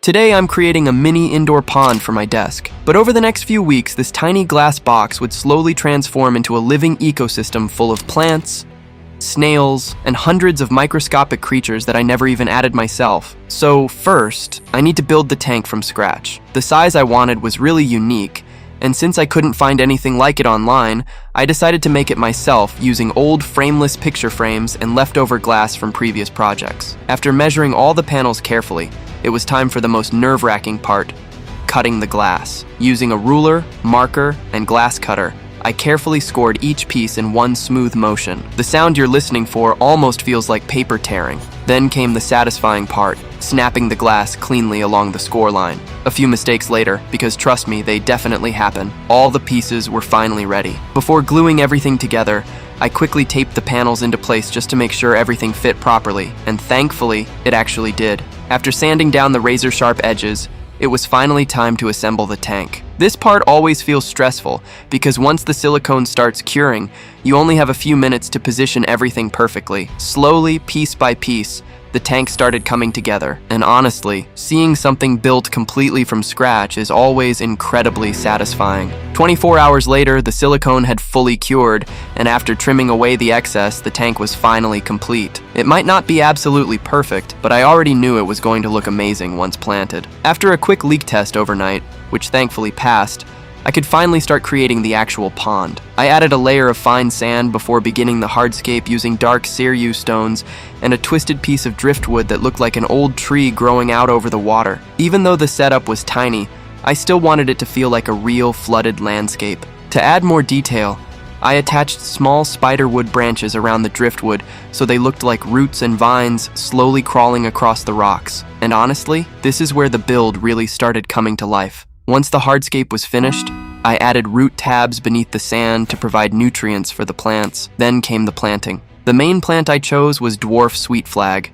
Today I'm creating a mini indoor pond for my desk, but over the next few weeks this tiny glass box would slowly transform into a living ecosystem full of plants, snails, and hundreds of microscopic creatures that I never even added myself. So first, I need to build the tank from scratch. The size I wanted was really unique, and since I couldn't find anything like it online, I decided to make it myself using old frameless picture frames and leftover glass from previous projects. After measuring all the panels carefully, it was time for the most nerve-wracking part, cutting the glass. Using a ruler, marker, and glass cutter, I carefully scored each piece in one smooth motion. The sound you're listening for almost feels like paper tearing. Then came the satisfying part, snapping the glass cleanly along the score line. A few mistakes later, because trust me, they definitely happen, all the pieces were finally ready. Before gluing everything together, I quickly taped the panels into place just to make sure everything fit properly, and thankfully, it actually did. After sanding down the razor-sharp edges, it was finally time to assemble the tank. This part always feels stressful, because once the silicone starts curing, you only have a few minutes to position everything perfectly. Slowly, piece by piece, the tank started coming together, and honestly, seeing something built completely from scratch is always incredibly satisfying. 24 hours later, the silicone had fully cured, and after trimming away the excess, the tank was finally complete. It might not be absolutely perfect, but I already knew it was going to look amazing once planted. After a quick leak test overnight, which thankfully passed, I could finally start creating the actual pond. I added a layer of fine sand before beginning the hardscape using dark Cereus stones and a twisted piece of driftwood that looked like an old tree growing out over the water. Even though the setup was tiny, I still wanted it to feel like a real flooded landscape. To add more detail, I attached small spiderwood branches around the driftwood so they looked like roots and vines slowly crawling across the rocks. And honestly, this is where the build really started coming to life. Once the hardscape was finished, I added root tabs beneath the sand to provide nutrients for the plants. Then came the planting. The main plant I chose was dwarf sweet flag,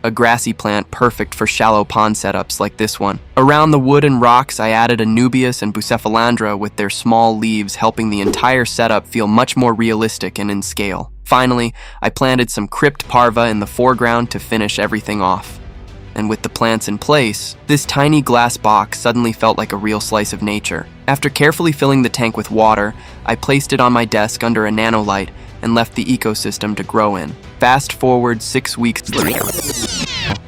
a grassy plant perfect for shallow pond setups like this one. Around the wood and rocks, I added Anubias and Bucephalandra with their small leaves, helping the entire setup feel much more realistic and in scale. Finally, I planted some Crypt Parva in the foreground to finish everything off. And with the plants in place, this tiny glass box suddenly felt like a real slice of nature. After carefully filling the tank with water, I placed it on my desk under a nanolight and left the ecosystem to grow in. Fast forward 6 weeks later,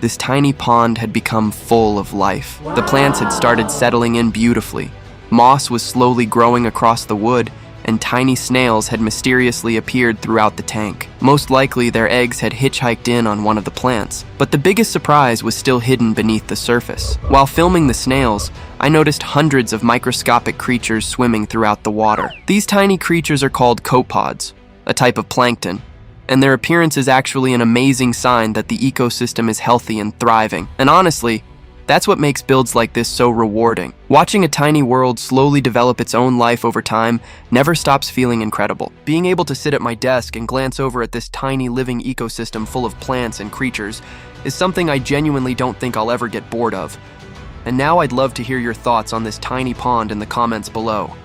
this tiny pond had become full of life. The plants had started settling in beautifully. Moss was slowly growing across the wood, and tiny snails had mysteriously appeared throughout the tank. Most likely, their eggs had hitchhiked in on one of the plants. But the biggest surprise was still hidden beneath the surface. While filming the snails, I noticed hundreds of microscopic creatures swimming throughout the water. These tiny creatures are called copepods, a type of plankton, and their appearance is actually an amazing sign that the ecosystem is healthy and thriving. And honestly, that's what makes builds like this so rewarding. Watching a tiny world slowly develop its own life over time never stops feeling incredible. Being able to sit at my desk and glance over at this tiny living ecosystem full of plants and creatures is something I genuinely don't think I'll ever get bored of. And now I'd love to hear your thoughts on this tiny pond in the comments below.